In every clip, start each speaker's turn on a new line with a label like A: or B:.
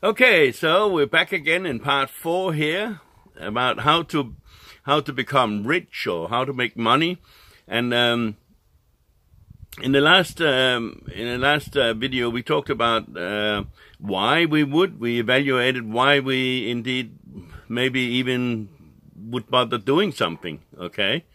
A: Okay, so we're back again in part 4 here about how to become rich or how to make money. And in the last video we talked about why we evaluated why we indeed maybe even would bother doing something. Okay,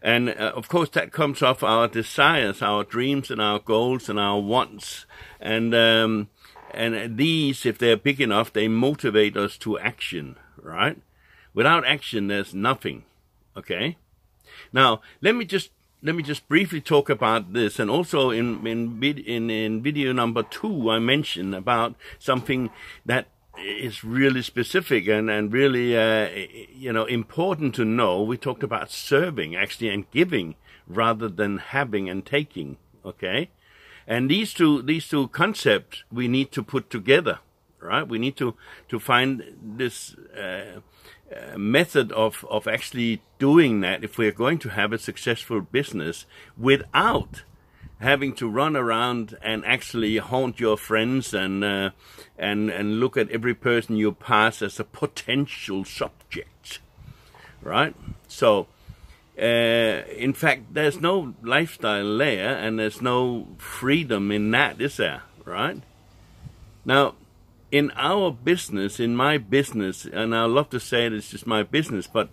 A: and of course that comes off our desires, our dreams, and our goals and our wants, and these, if they're big enough, they motivate us to action, right? Without action, there's nothing. Okay. Now, let me just briefly talk about this, and also in video number 2, I mentioned about something that is really specific and really important to know. We talked about serving actually and giving rather than having and taking. Okay. And these two concepts we need to put together, right? We need to find this method of actually doing that if we're going to have a successful business without having to run around and actually haunt your friends and look at every person you pass as a potential subject, right? So. In fact, there's no lifestyle there, and there's no freedom in that, is there? Right? Now, in our business, in my business, and I love to say it's just my business, but,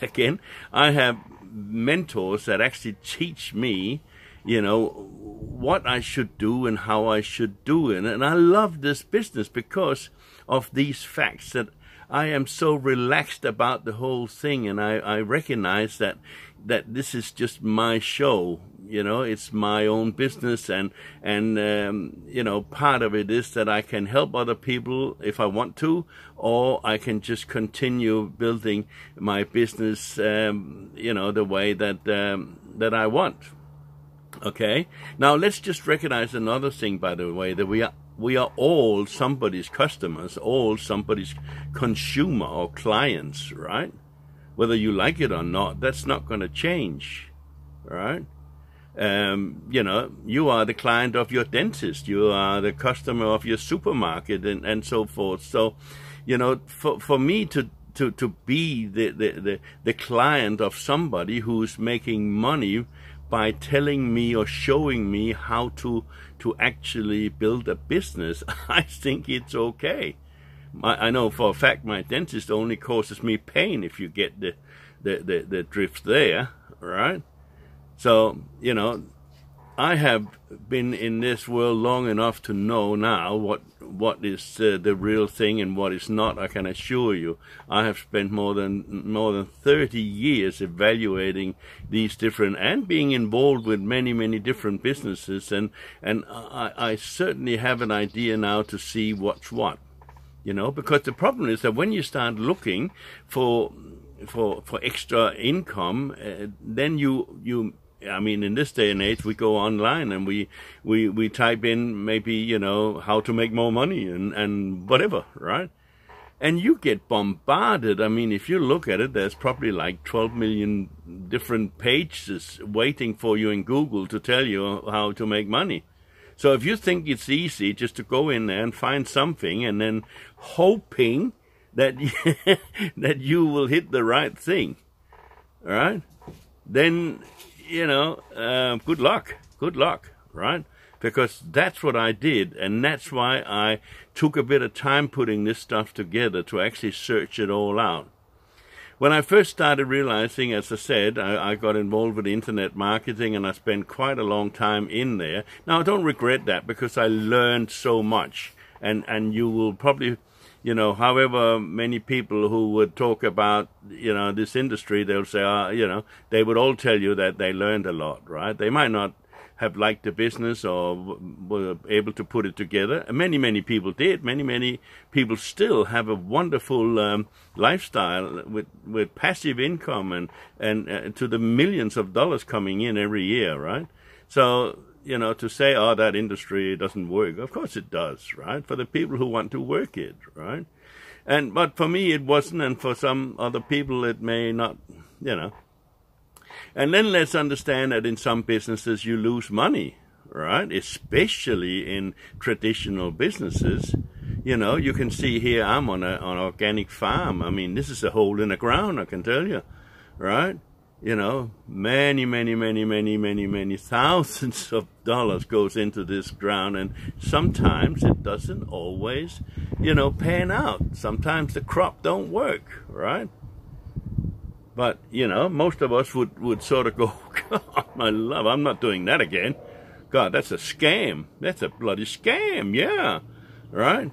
A: again, I have mentors that actually teach me, what I should do and how I should do it. And I love this business because of these facts that I am so relaxed about the whole thing, and I recognize that this is just my show. It's my own business, and part of it is that I can help other people if I want to, or I can just continue building my business, the way that I want. Okay. Now let's just recognize another thing, by the way, that we are all somebody's customers, all somebody's consumer or clients, right? Whether you like it or not, that's not going to change, right? You are the client of your dentist, you are the customer of your supermarket, and so forth. So, for me to be the client of somebody who's making money by telling me or showing me how to actually build a business, I think it's okay. I know for a fact my dentist only causes me pain, if you get the drift there, right? So, I have been in this world long enough to know now what is the real thing and what is not. I can assure you, I have spent more than 30 years evaluating these different and being involved with many different businesses, and I certainly have an idea now to see what's what. Because the problem is that when you start looking for extra income, then in this day and age, we go online and we type in maybe, how to make more money and whatever, right? And you get bombarded. If you look at it, there's probably like 12 million different pages waiting for you in Google to tell you how to make money. So if you think it's easy just to go in there and find something and then hoping that that you will hit the right thing, all right? Then good luck, right? Because that's what I did, and that's why I took a bit of time putting this stuff together to actually search it all out. When I first started realizing, as I said, I got involved with internet marketing, and I spent quite a long time in there. Now, I don't regret that because I learned so much, and you will probably, however many people who would talk about, this industry, they'll say, they would all tell you that they learned a lot, right? They might not have liked the business or were able to put it together. Many people did. Many people still have a wonderful lifestyle with passive income and to the millions of dollars coming in every year, right? So, to say, oh, that industry doesn't work, of course it does, right? For the people who want to work it, right? But for me it wasn't, and for some other people it may not, And then let's understand that in some businesses you lose money, right? Especially in traditional businesses. You know, you can see here I'm on an organic farm. I mean, this is a hole in the ground, I can tell you, right? You know, many thousands of dollars goes into this ground, and sometimes it doesn't always, you know, pan out. Sometimes the crop don't work, right? But, you know, most of us would sort of go, God, my love, I'm not doing that again. God, that's a scam. That's a bloody scam, yeah, right?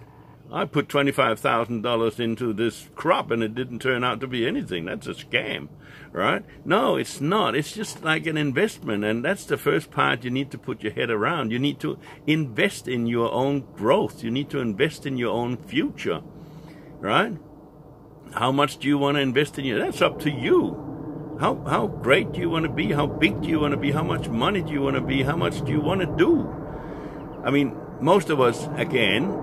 A: I put $25,000 into this crop and it didn't turn out to be anything. That's a scam, right? No, it's not. It's just like an investment, and that's the first part you need to put your head around. You need to invest in your own growth. You need to invest in your own future, right? How much do you want to invest in you? That's up to you. How great do you want to be? How big do you want to be? How much money do you want to be? How much do you want to do? I mean, most of us, again,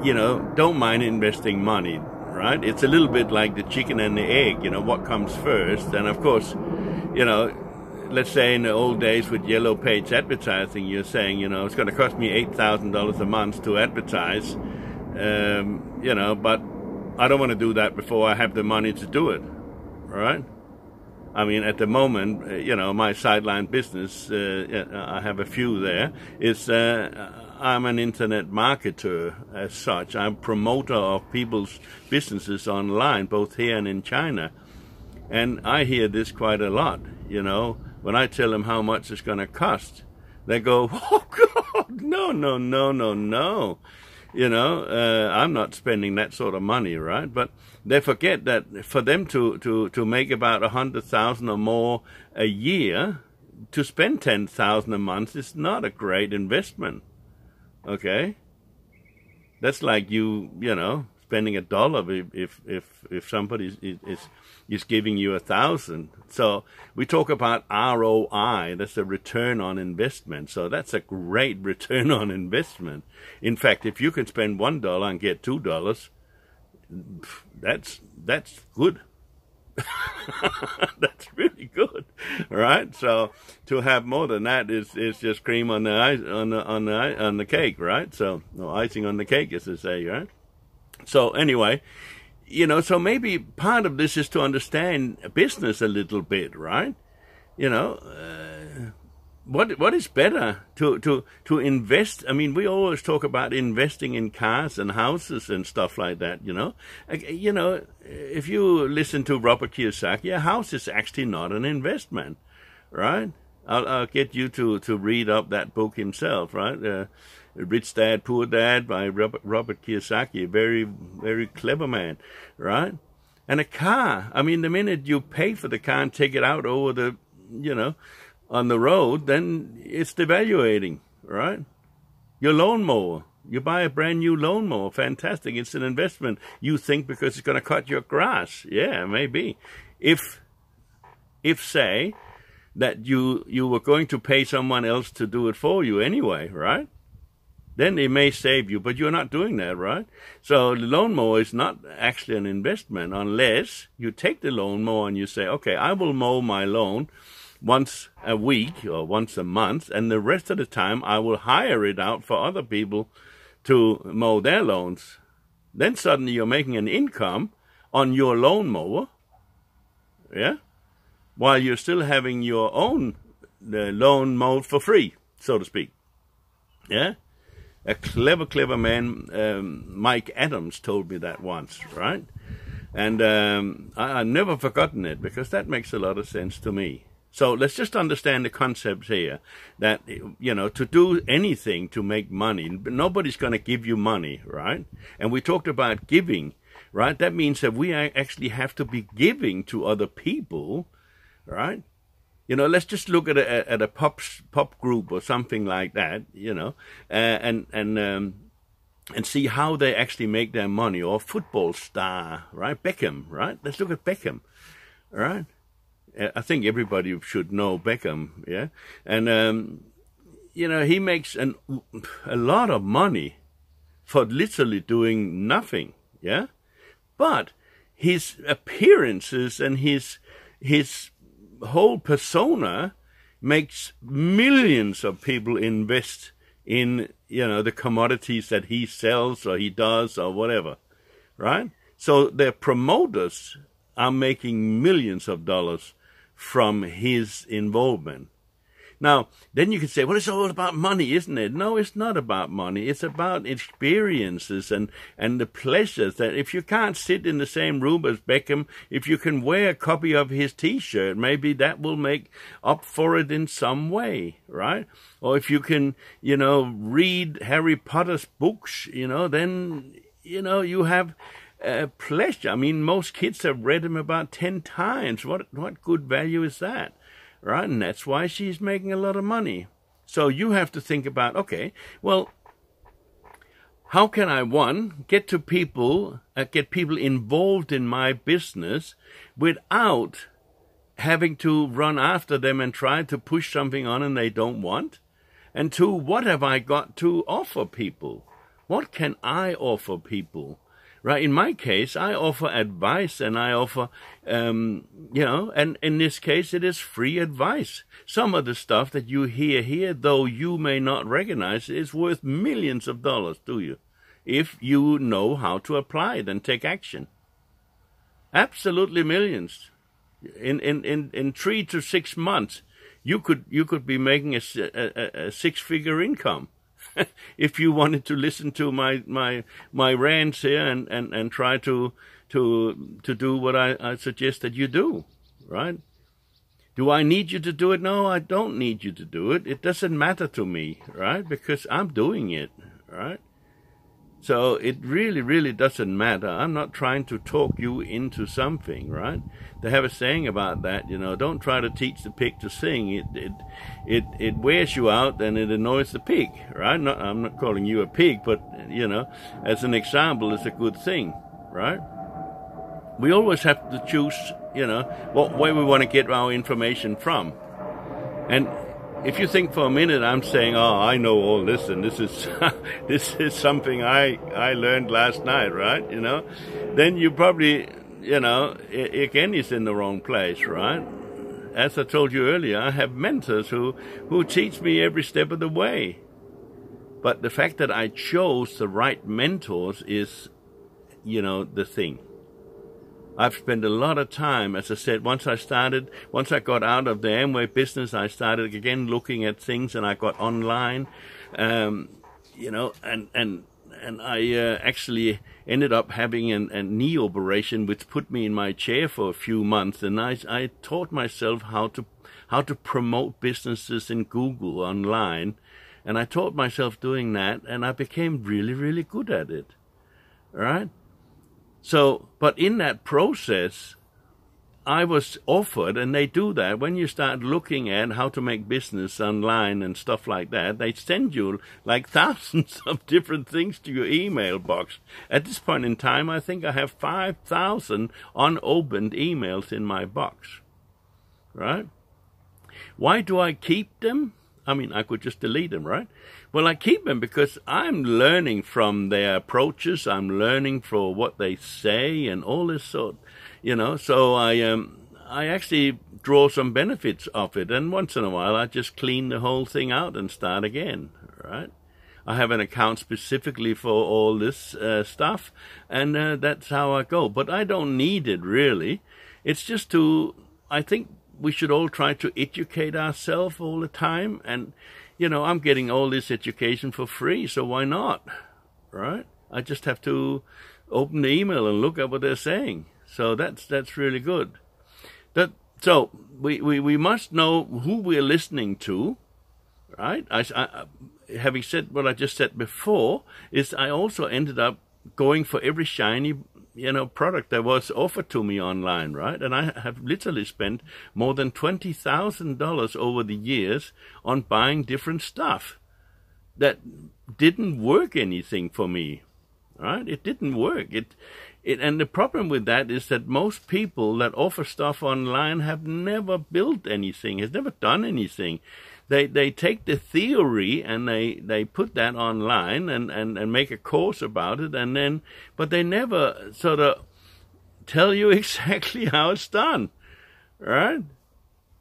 A: you know, don't mind investing money, right? It's a little bit like the chicken and the egg, you know, what comes first. And of course, you know, let's say in the old days with yellow page advertising, you're saying, you know, it's going to cost me $8,000 a month to advertise, you know, but I don't want to do that before I have the money to do it, right? I mean, at the moment, you know, my sideline business, I have a few there, is I'm an internet marketer as such. I'm a promoter of people's businesses online, both here and in China. And I hear this quite a lot, you know. When I tell them how much it's going to cost, they go, oh, God, no. You know, I'm not spending that sort of money, right? But they forget that for them to make about 100,000 or more a year, to spend 10,000 a month is not a great investment. Okay, that's like you know, spending $1 if somebody is giving you 1,000. So we talk about ROI. That's a return on investment. So that's a great return on investment. In fact, if you can spend $1 and get $2, that's good. That's really good, right? So to have more than that is just cream on the cake, right? So no icing on the cake, as they say, right? So anyway, you know, so maybe part of this is to understand business a little bit, right? You know, what is better to invest? I mean, we always talk about investing in cars and houses and stuff like that, you know. You know, if you listen to Robert Kiyosaki, a house is actually not an investment, right? I'll get you to read up that book himself, right? Rich Dad, Poor Dad by Robert Kiyosaki, very, very clever man, right? And a car, I mean, the minute you pay for the car and take it out over the, you know, on the road, then it's devaluating, right? Your lawnmower, you buy a brand new lawnmower, fantastic, it's an investment. You think because it's going to cut your grass, yeah, maybe. If say that you were going to pay someone else to do it for you anyway, right? Then they may save you, but you're not doing that, right? So the lawnmower is not actually an investment unless you take the lawnmower and you say, okay, I will mow my lawn once a week or once a month, and the rest of the time I will hire it out for other people to mow their lawns. Then suddenly you're making an income on your lawnmower, yeah, while you're still having your own lawn mowed for free, so to speak, yeah. A clever man, Mike Adams, told me that once, right? And I've never forgotten it because that makes a lot of sense to me. So let's just understand the concepts here that, you know, to do anything to make money, nobody's going to give you money, right? And we talked about giving, right? That means that we actually have to be giving to other people, right? You know, let's just look at a pop group or something like that, you know, and see how they actually make their money. Or football star, right? Beckham, right? Let's look at Beckham, right? I think everybody should know Beckham, yeah? And, you know, he makes a lot of money for literally doing nothing, yeah? But his appearances and his whole persona makes millions of people invest in the commodities that he sells or he does or whatever, right? So their promoters are making millions of dollars from his involvement. Now, then you can say, well, it's all about money, isn't it? No, it's not about money. It's about experiences and the pleasures that if you can't sit in the same room as Beckham, if you can wear a copy of his T-shirt, maybe that will make up for it in some way, right? Or if you can, read Harry Potter's books, then, you have pleasure. I mean, most kids have read them about 10 times. What good value is that? Right, and that's why she's making a lot of money. So you have to think about, okay, well, how can I, get people involved in my business without having to run after them and try to push something on and they don't want? And two, what have I got to offer people? What can I offer people? Right, in my case, I offer advice and I offer, and in this case, it is free advice. Some of the stuff that you hear here, though you may not recognize, is worth millions of dollars to you, if you know how to apply it and take action. Absolutely millions. In 3 to 6 months, you could be making a six-figure income. If you wanted to listen to my rants here and try to do what I suggest that you do, right? Do I need you to do it? No, I don't need you to do it. It doesn't matter to me, right? Because I'm doing it, right? So it really, really doesn't matter. I'm not trying to talk you into something, right? They have a saying about that, don't try to teach the pig to sing. It wears you out and it annoys the pig, right? I'm not calling you a pig, but, as an example, it's a good thing, right? We always have to choose, what way we want to get our information from. And if you think for a minute, I'm saying, oh, I know all this, and this is this is something I learned last night, right? Then you probably, again, is in the wrong place, right? As I told you earlier, I have mentors who teach me every step of the way. But the fact that I chose the right mentors is, the thing. I've spent a lot of time, as I said, once I got out of the Amway business, I started again looking at things, and I got online, and I actually ended up having a knee operation, which put me in my chair for a few months, and I taught myself how to promote businesses in Google online, and I taught myself doing that, and I became really, really good at it, all right? So, but in that process, I was offered, and they do that, when you start looking at how to make business online and stuff like that, they send you like thousands of different things to your email box. At this point in time, I think I have 5,000 unopened emails in my box, right? Why do I keep them? I mean, I could just delete them, right? Well, I keep them because I'm learning from their approaches. I'm learning for what they say and all this sort, So I actually draw some benefits of it. And once in a while, I just clean the whole thing out and start again, right? I have an account specifically for all this stuff, and that's how I go. But I don't need it, really. It's just I think we should all try to educate ourselves all the time. And, I'm getting all this education for free, so why not, right? I just have to open the email and look at what they're saying. So that's really good. So we must know who we're listening to, right? Having said what I just said before, is I also ended up going for every shiny product that was offered to me online, right? And I have literally spent more than $20,000 over the years on buying different stuff that didn't work anything for me, right? It didn't work. And the problem with that is that most people that offer stuff online have never built anything, has never done anything. They take the theory and they put that online and make a course about it, but they never sort of tell you exactly how it's done, right?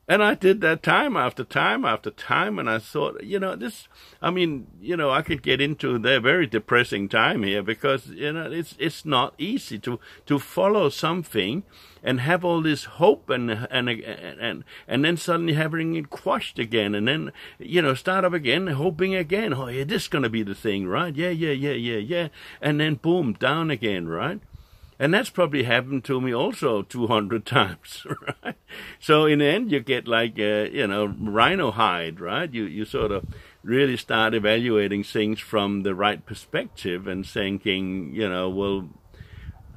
A: And I did that time after time after time, and I thought, I could get into the very depressing time here, because, it's not easy to follow something and have all this hope and then suddenly having it quashed again, and then, start up again, hoping again, oh yeah, this is gonna be the thing, right? Yeah. And then boom, down again, right? And that's probably happened to me also 200 times, right? So in the end, you get like, rhino hide, right? You sort of really start evaluating things from the right perspective and thinking, well,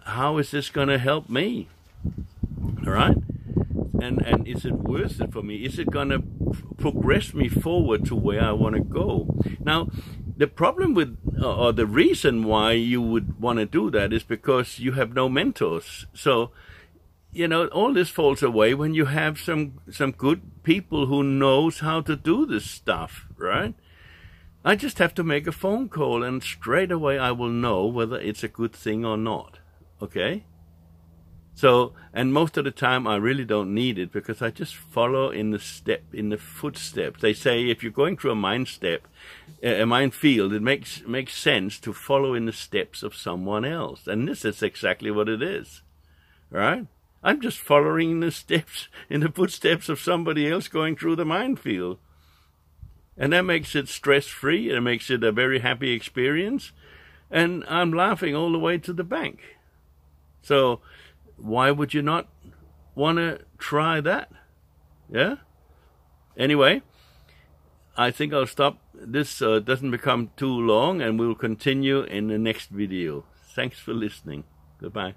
A: how is this going to help me, right? And is it worth it for me? Is it going to progress me forward to where I want to go? Now, the problem with, or the reason why you would want to do that is because you have no mentors. So, all this falls away when you have some good people who knows how to do this stuff, right? I just have to make a phone call, and straight away I will know whether it's a good thing or not, okay? So, and most of the time I really don't need it, because I just follow in the footsteps. They say if you're going through a minefield, it makes sense to follow in the steps of someone else. And this is exactly what it is, right? I'm just following in the footsteps of somebody else going through the minefield. And that makes it stress-free, and it makes it a very happy experience. And I'm laughing all the way to the bank. So, why would you not want to try that? Yeah? Anyway, I think I'll stop. This doesn't become too long, and we'll continue in the next video. Thanks for listening. Goodbye.